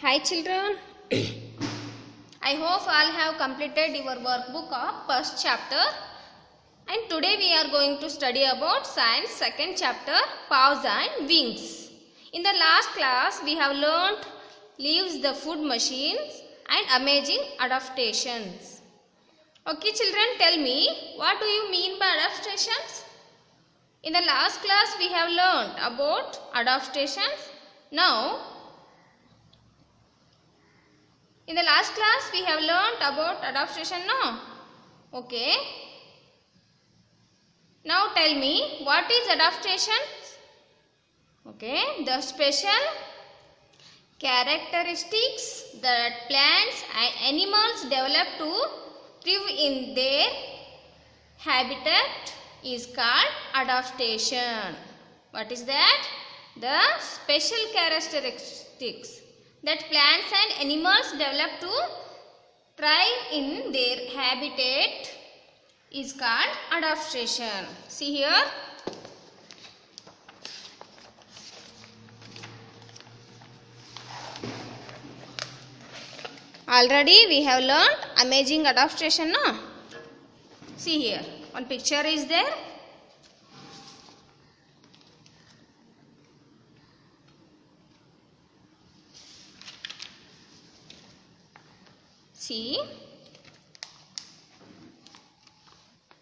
Hi children, I hope all have completed your workbook of first chapter, and today we are going to study about science second chapter, paws and wings. In the last class we have learnt leaves the food machines and amazing adaptations. Okay children, tell me, what do you mean by adaptations? In the last class we have learnt about adaptations. Now in the last class we have learnt about adaptation, no? Okay. Now tell me, what is adaptation? Okay, the special characteristics that plants and animals develop to thrive in their habitat is called adaptation. What is that? The special characteristics that plants and animals develop to thrive in their habitat is called adaptation. See here. Already we have learned amazing adaptation, no? See here. One picture is there. See,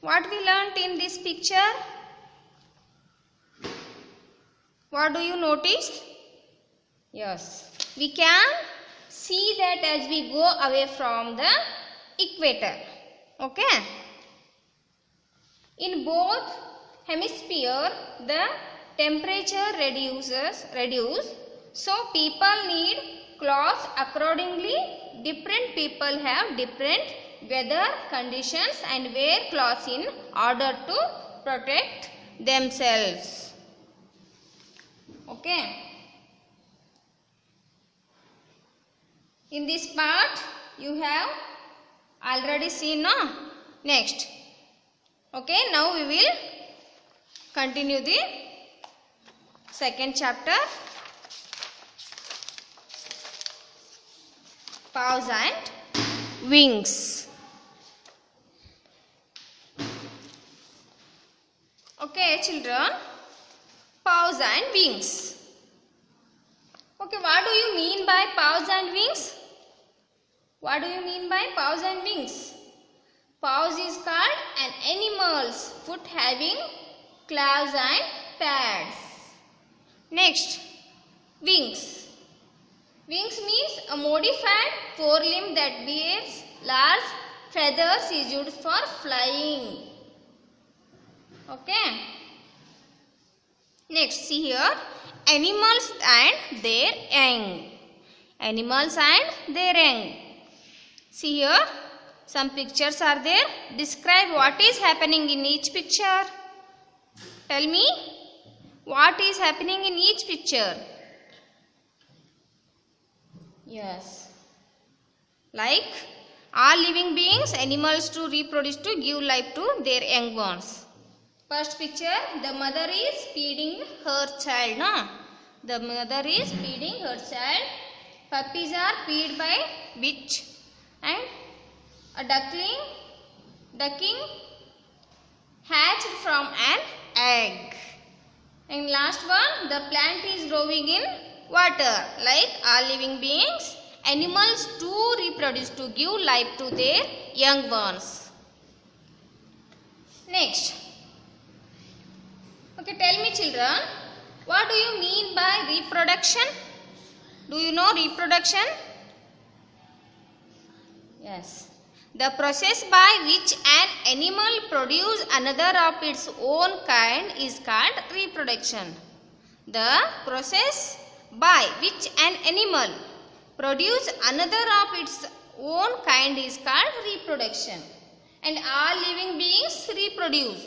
what we learnt in this picture? What do you notice? Yes, we can see that as we go away from the equator. Okay. In both hemispheres, the temperature reduce. So people need clothes accordingly. Different people have different weather conditions and wear clothes in order to protect themselves. Okay. In this part you have already seen, no? Next. Okay, now we will continue the second chapter, paws and wings. Okay children, paws and wings. Okay, what do you mean by paws and wings? What do you mean by paws and wings? Paws is called an animal's foot having claws and pads. Next, wings. Wings means a modified forelimb that bears large feathers is used for flying. Okay. Next, see here, animals and their young. Animals and their young. See here, some pictures are there. Describe what is happening in each picture. Tell me, what is happening in each picture? Yes. Like all living beings, animals to reproduce to give life to their young ones. First picture, the mother is feeding her child. No? The mother is feeding her child. Puppies are fed by bitch and a ducking hatched from an egg. And last one, the plant is growing in water. Like all living beings, animals to reproduce to give life to their young ones. Next. Okay, tell me children, what do you mean by reproduction? Do you know reproduction? Yes. The process by which an animal produces another of its own kind is called reproduction. The process by which an animal produces another of its own kind is called reproduction. And all living beings reproduce.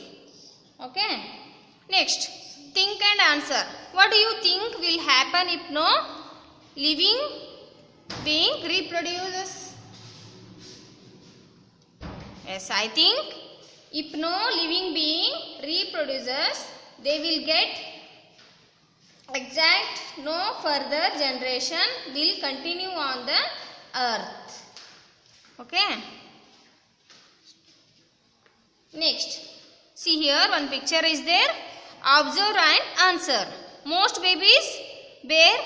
Okay. Next, think and answer. What do you think will happen if no living being reproduces? Yes, I think if no living being reproduces, they will get exact, no further generation will continue on the earth. Okay. Next, see here one picture is there. Observe and answer. Most babies bear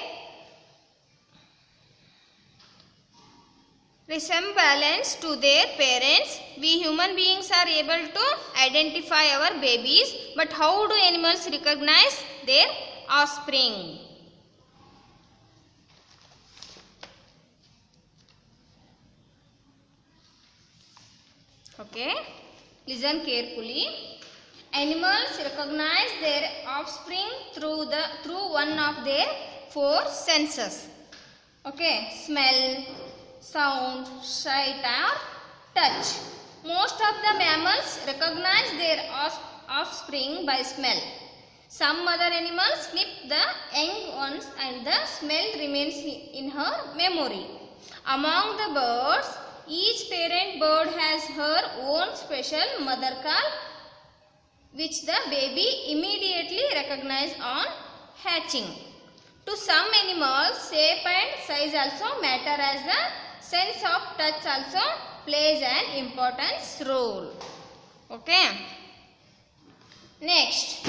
resemblance to their parents. We human beings are able to identify our babies, but how do animals recognize their offspring? Okay, listen carefully. Animals recognize their offspring through one of their four senses. Okay, smell, sound, sight or touch. Most of the mammals recognize their offspring by smell. Some other animals snip the young ones and the smell remains in her memory. Among the birds, each parent bird has her own special mother call, which the baby immediately recognizes on hatching. To some animals, shape and size also matter, as the sense of touch also plays an important role. Okay. Next.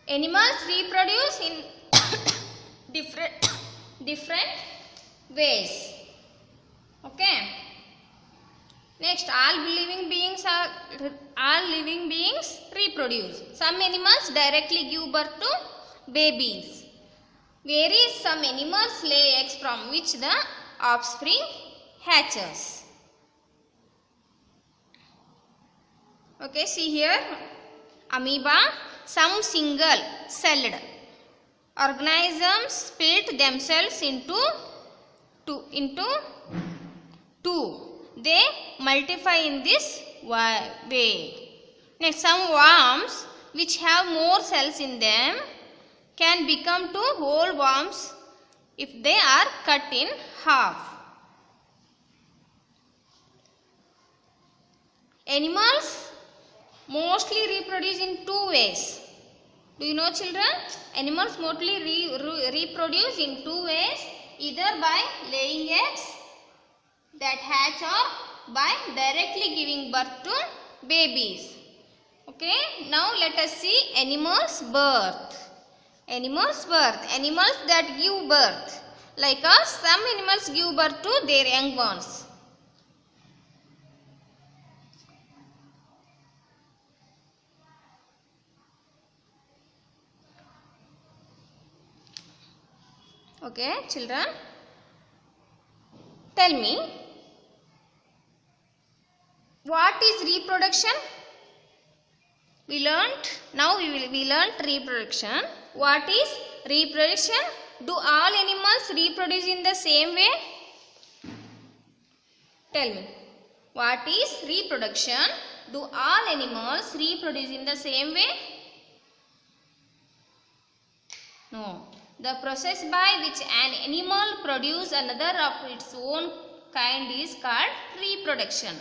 Animals reproduce in different ways. Okay. Next, all living beings reproduce. Some animals directly give birth to babies, whereas some animals lay eggs from which the offspring hatches. Okay, see here, amoeba. Some single-celled organisms split themselves into two. They multiply in this way. Next, some worms which have more cells in them can become two whole worms if they are cut in half. Animals mostly reproduce in two ways. Do you know, children? Animals mostly reproduce in two ways, either by laying eggs that hatch or by directly giving birth to babies. Okay, now let us see animals' birth. Animals' birth. Animals that give birth. Like us, some animals give birth to their young ones. Okay, children, tell me, what is reproduction? We learnt reproduction. What is reproduction? Do all animals reproduce in the same way? Tell me, what is reproduction? Do all animals reproduce in the same way? No. The process by which an animal produces another of its own kind is called reproduction.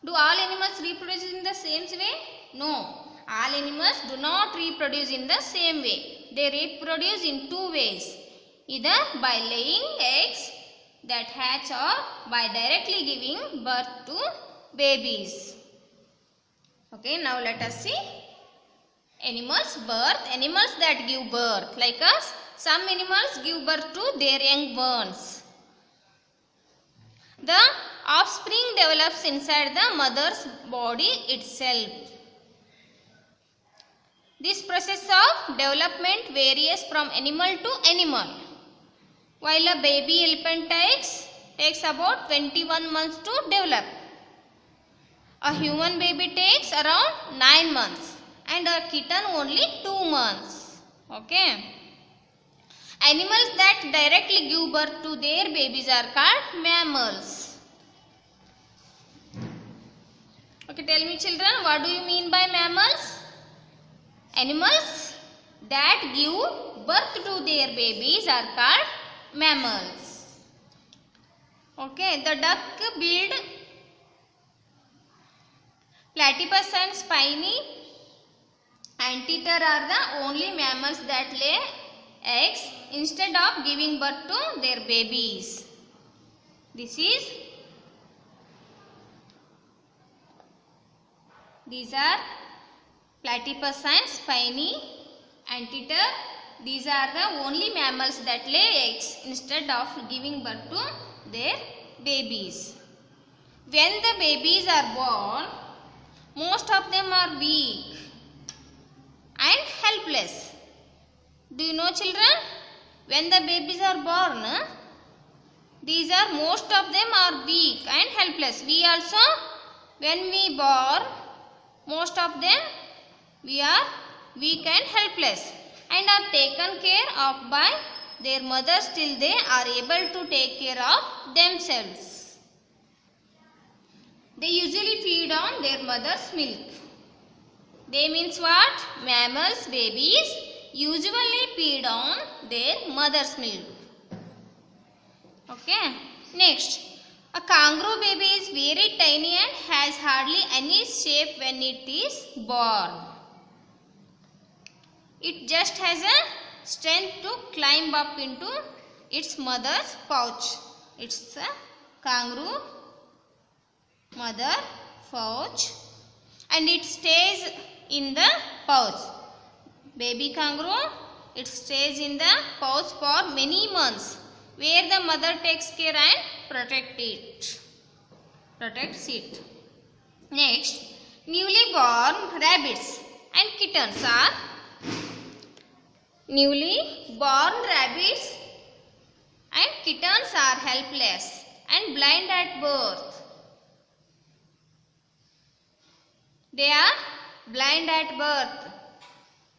Do all animals reproduce in the same way? No. All animals do not reproduce in the same way. They reproduce in two ways. Either by laying eggs that hatch or by directly giving birth to babies. Okay, now let us see. Animals' birth. Animals that give birth. Like us, some animals give birth to their young ones. The offspring develops inside the mother's body itself. This process of development varies from animal to animal. While a baby elephant takes about 21 months to develop. A human baby takes around 9 months. And a kitten only 2 months. Okay. Animals that directly give birth to their babies are called mammals. Okay, tell me, children, what do you mean by mammals? Animals that give birth to their babies are called mammals. Okay, the duck-billed platypus and spiny anteater are the only mammals that lay eggs instead of giving birth to their babies. These are platypus and spiny anteater. These are the only mammals that lay eggs instead of giving birth to their babies. When the babies are born, most of them are weak and helpless. Do you know, children? When the babies are born, most of them are weak and helpless. We also, when we born, most of them we are weak and helpless and are taken care of by their mothers till they are able to take care of themselves. They usually feed on their mother's milk. They means what? Mammals, babies usually feed on their mother's milk. Okay. Next, a kangaroo baby is very tiny and has hardly any shape when it is born. It just has a strength to climb up into its mother's pouch. It's a kangaroo mother pouch and it stays in the pouch. Baby kangaroo, it stays in the pouch for many months where the mother takes care and protects it. Next, newly born rabbits and kittens are helpless and blind at birth. They are blind at birth,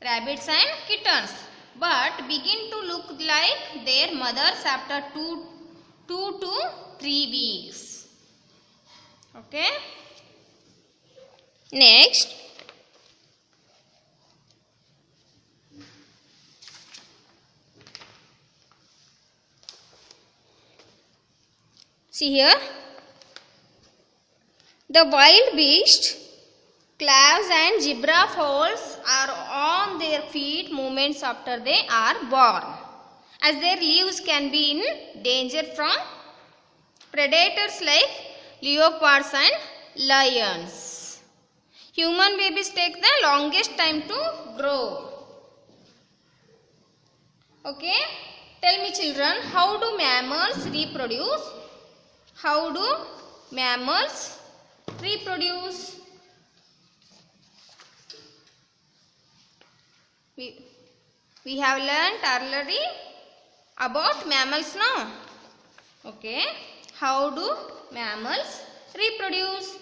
rabbits and kittens, but begin to look like their mothers after 2 to 3 weeks. Okay. Next, see here, the wild beast, calves and zebra foals are on their feet moments after they are born, as their lives can be in danger from predators like leopards and lions. Human babies take the longest time to grow. Okay, tell me children, how do mammals reproduce? How do mammals reproduce? We have learnt earlier about mammals now. Okay, how do mammals reproduce?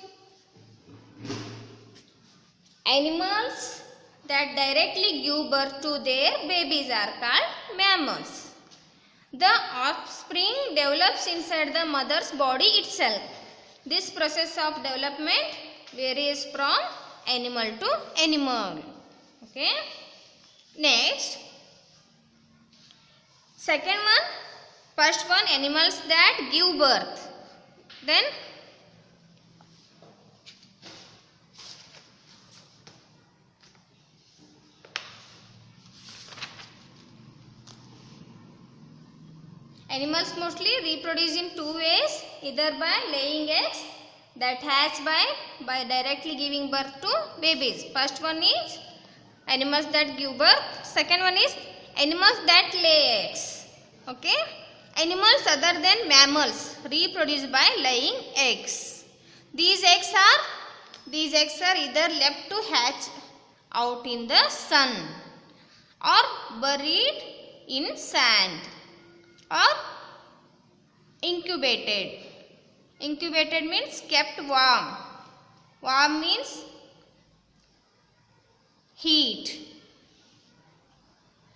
Animals that directly give birth to their babies are called mammals. The offspring develops inside the mother's body itself. This process of development varies from animal to animal. Okay. Next, second one, first one, animals that give birth. Then animals mostly reproduce in 2 ways, either by laying eggs, that hatch by directly giving birth to babies. First one is animals that give birth. Second one is animals that lay eggs. Okay. Animals other than mammals reproduce by laying eggs. These eggs are either left to hatch out in the sun or buried in sand or incubated. Incubated means kept warm. Warm means heat.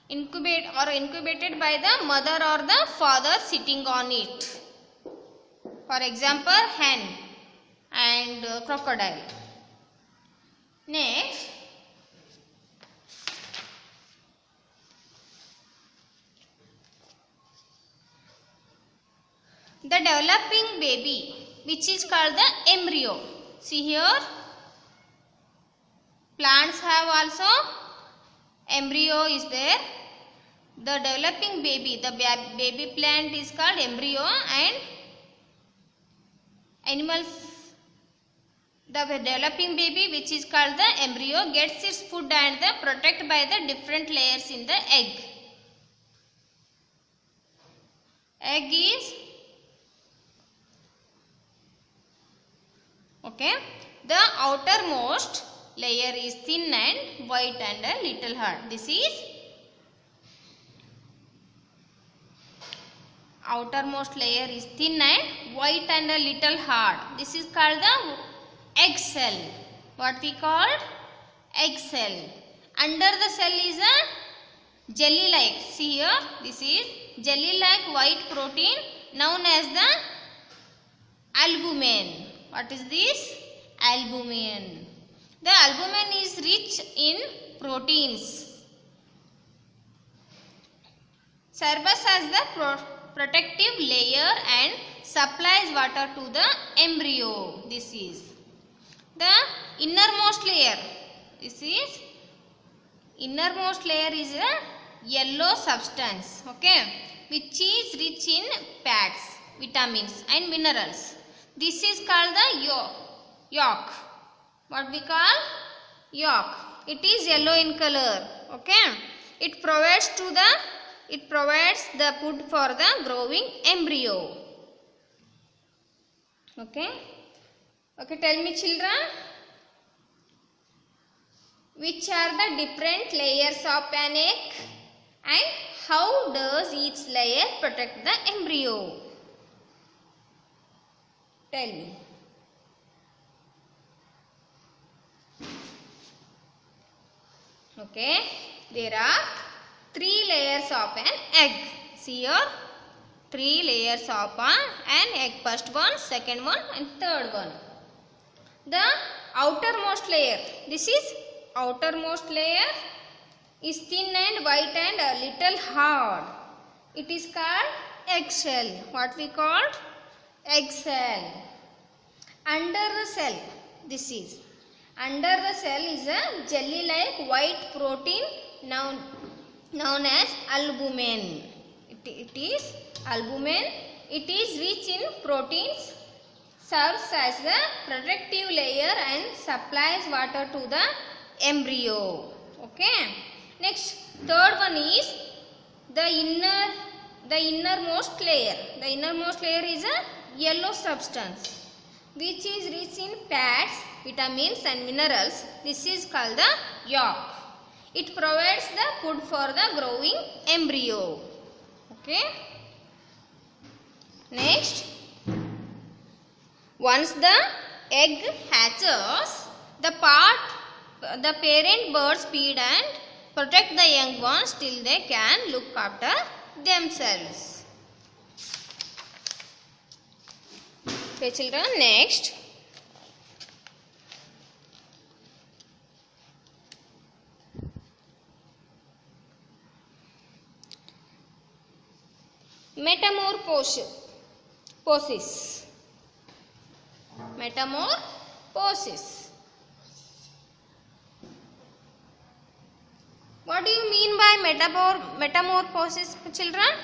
Incubated by the mother or the father sitting on it. For example, hen and crocodile. Next, the developing baby, which is called the embryo. See here, plants have also embryo is there. The developing baby, the baby plant is called embryo, and animals, the developing baby, which is called the embryo, gets its food and the protected by the different layers in the egg. Egg is okay. The outermost layer is thin and white and a little hard. This is outermost layer is thin and white and a little hard. This is called the egg cell. What we call egg cell. Under the cell is a jelly like. See here, this is jelly like white protein known as the albumin. What is this? Albumin. The albumin is rich in proteins. Serves as the protective layer and supplies water to the embryo. This is the innermost layer. This is innermost layer is a yellow substance, okay, which is rich in fats, vitamins and minerals. This is called the yolk. What we call yolk. It is yellow in color, okay. It provides the food for the growing embryo. Okay. Okay, tell me children, which are the different layers of an egg and how does each layer protect the embryo? Tell me. Okay, there are 3 layers of an egg. See here, 3 layers of an egg. First one, second one and third one. The outermost layer, this is outermost layer is thin and white and a little hard. It is called egg shell. What we called? Egg cell. Under the cell, this is under the cell is a jelly like white protein known as albumin. It is albumin. It is rich in proteins, serves as the protective layer and supplies water to the embryo. Okay. Next, third one is the innermost layer. The innermost layer is a yellow substance which is rich in fats, vitamins and minerals. This is called the yolk. It provides the food for the growing embryo. Okay. Next, once the egg hatches, the parent birds feed and protect the young ones till they can look after themselves. Okay children, next. Metamorphosis. Metamorphosis. What do you mean by metamorphosis, children?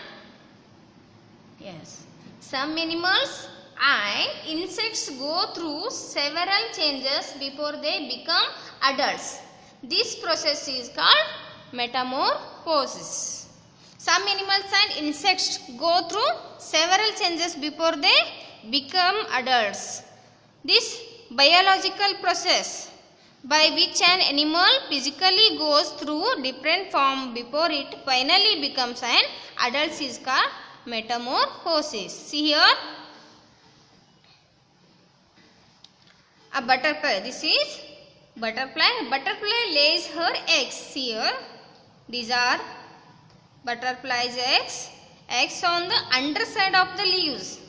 Yes. Some animals and insects go through several changes before they become adults. This process is called metamorphosis. Some animals and insects go through several changes before they become adults. This biological process by which an animal physically goes through different forms before it finally becomes an adult is called metamorphosis. See here, a butterfly. This is butterfly. Butterfly lays her eggs. See here, these are butterfly's eggs. Eggs on the underside of the leaves.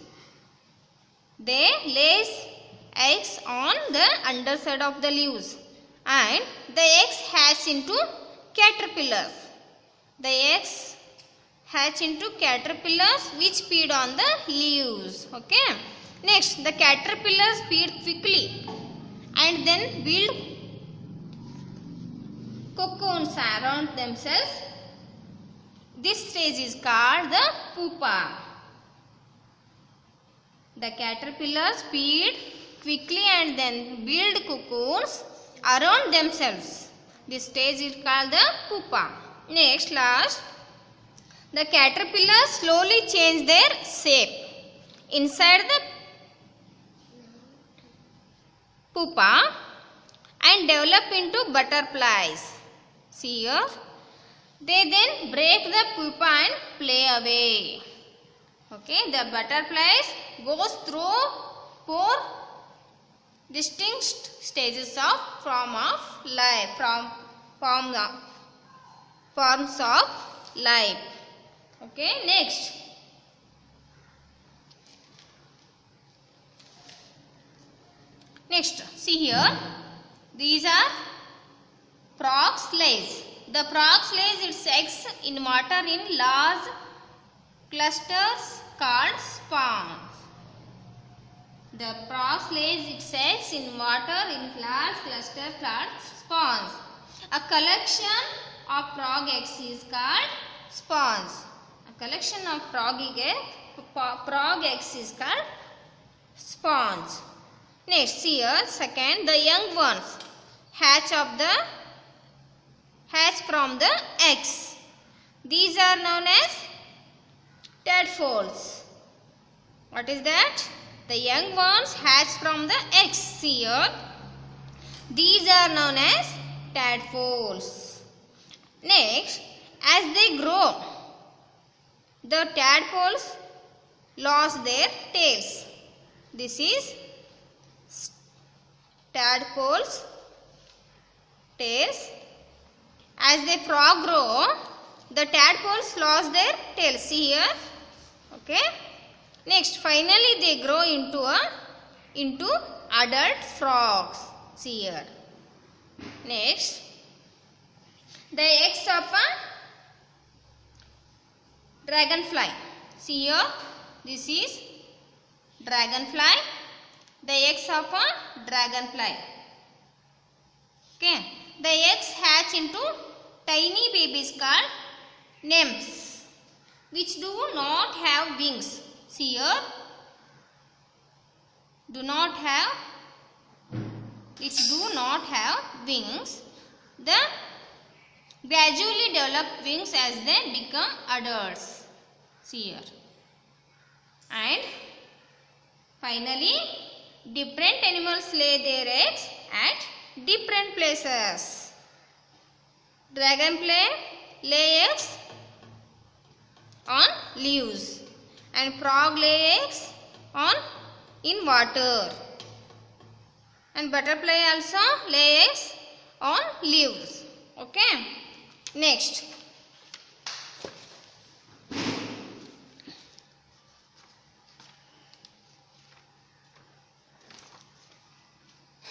They lays eggs on the underside of the leaves, and the eggs hatch into caterpillars. The eggs hatch into caterpillars which feed on the leaves. Okay. Next, the caterpillars feed quickly and then build cocoons around themselves. This stage is called the pupa. The caterpillars feed quickly and then build cocoons around themselves. This stage is called the pupa. Next, last, the caterpillars slowly change their shape inside the pupa and develop into butterflies. See here. They then break the pupa and fly away. Okay, the butterflies goes through 4 distinct stages of forms of life. Okay, next. Next, see here. These are frogs' lays. The frogs lays its eggs in water in large clusters called spawns. The frog lays its eggs in water in large clusters called spawns. A collection of frog eggs is called spawns. A collection of frog eggs is called spawns. Next, here, second, the young ones hatch from the eggs. These are known as tadpoles. What is that? The young ones hatch from the eggs. Here, these are known as tadpoles. Next, as they grow, the tadpoles lost their tails. This is tadpoles' tails. As the frog grow, the tadpoles lost their tails. See here. Okay. Next, finally they grow into adult frogs. See here. Next, the eggs of a dragonfly. See here. This is dragonfly. The eggs of a dragonfly. Okay. The eggs hatch into tiny babies called nymphs, which do not have wings. See here. Which do not have wings. They gradually develop wings as they become adults. See here. And finally, different animals lay their eggs at different places. Dragonfly lay eggs on leaves and frog lay eggs in water, and butterfly also lay eggs on leaves. Okay. Next,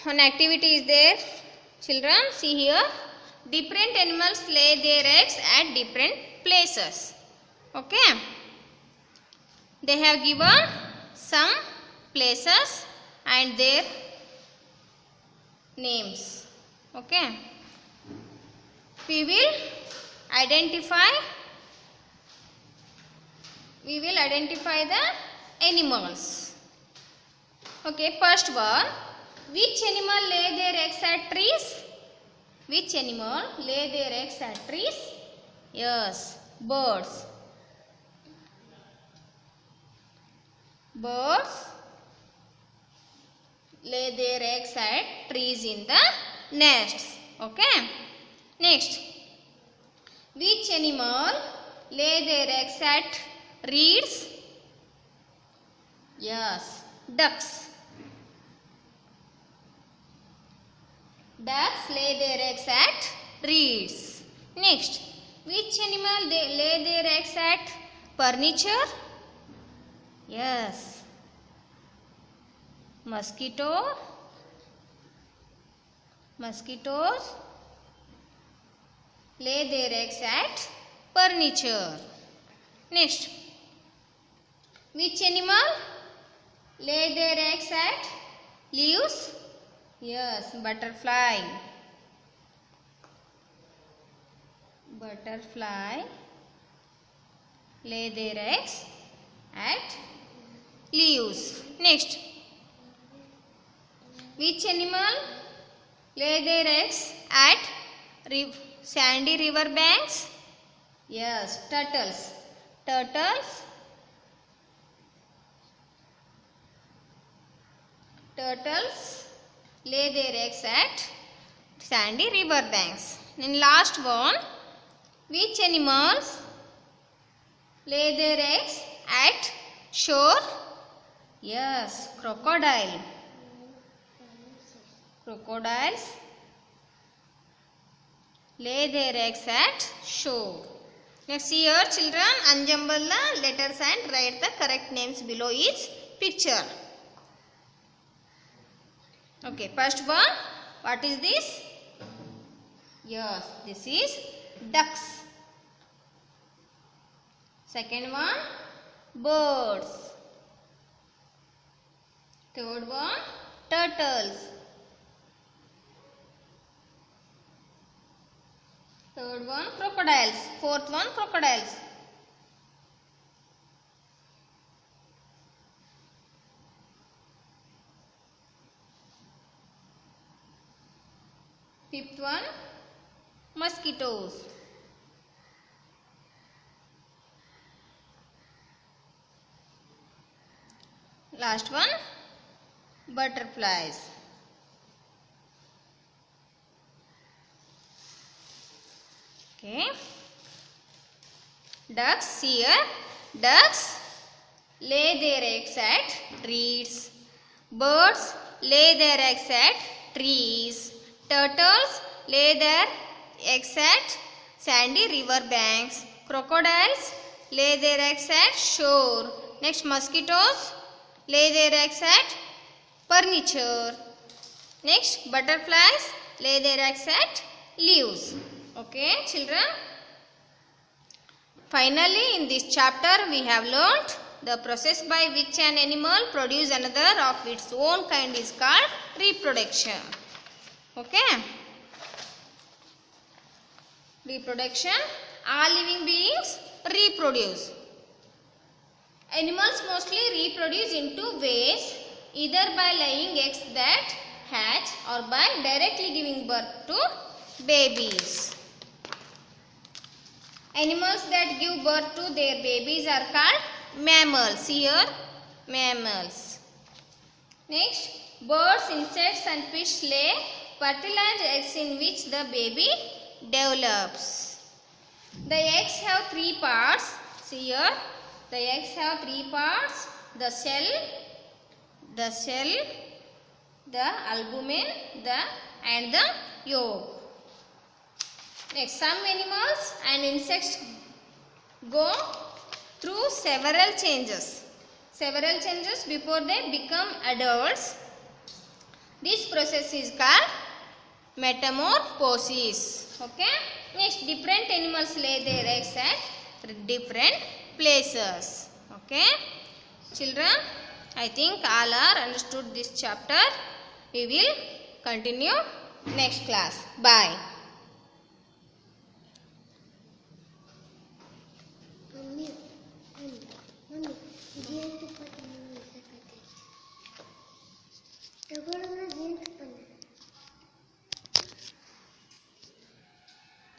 one activity is there, children. See here. Different animals lay their eggs at different places. Okay. They have given some places and their names. Okay. We will identify the animals. Okay. First one. Which animal lay their eggs at trees? Which animal lay their eggs at trees? Yes, birds. Birds lay their eggs at trees in the nests. Okay. Next, which animal lay their eggs at reeds? Yes, ducks. Ducks lay their eggs at reeds. Next, which animal lay their eggs at furniture? Yes, mosquitoes lay their eggs at furniture. Next, which animal lay their eggs at leaves? Yes, butterfly. Butterfly lay their eggs at leaves. Next, which animal lay their eggs at sandy river banks? Yes, turtles. Turtles lay their eggs at sandy river banks. And last one, which animals lay their eggs at shore? Yes, crocodile. Crocodiles lay their eggs at shore. Next, here children, unjumble the letters and write the correct names below each picture. Okay, first one, what is this? Yes, this is ducks. Second one, birds. Third one, turtles. Third one, crocodiles. Fourth one, crocodiles. Fifth one, mosquitoes. Last one, butterflies. Okay. Ducks here. Ducks lay their eggs at reeds. Birds lay their eggs at trees. Turtles lay their eggs at sandy river banks. Crocodiles lay their eggs at shore. Next, mosquitoes lay their eggs at furniture. Next, butterflies lay their eggs at leaves. Okay, children. Finally, in this chapter, we have learnt the process by which an animal produces another of its own kind is called reproduction. Okay. Reproduction. All living beings reproduce. Animals mostly reproduce in two ways, either by laying eggs that hatch or by directly giving birth to babies. Animals that give birth to their babies are called mammals. Here, mammals. Next, birds, insects and fish lay fertilized eggs in which the baby develops. The eggs have three parts. See here, the eggs have three parts: the shell, the albumen, and the yolk. Next, some animals and insects go through several changes before they become adults. This process is called metamorphosis. Okay. Next, different animals lay their eggs at different places. Okay. Children, I think all are understood this chapter. We will continue next class. Bye. Mummy,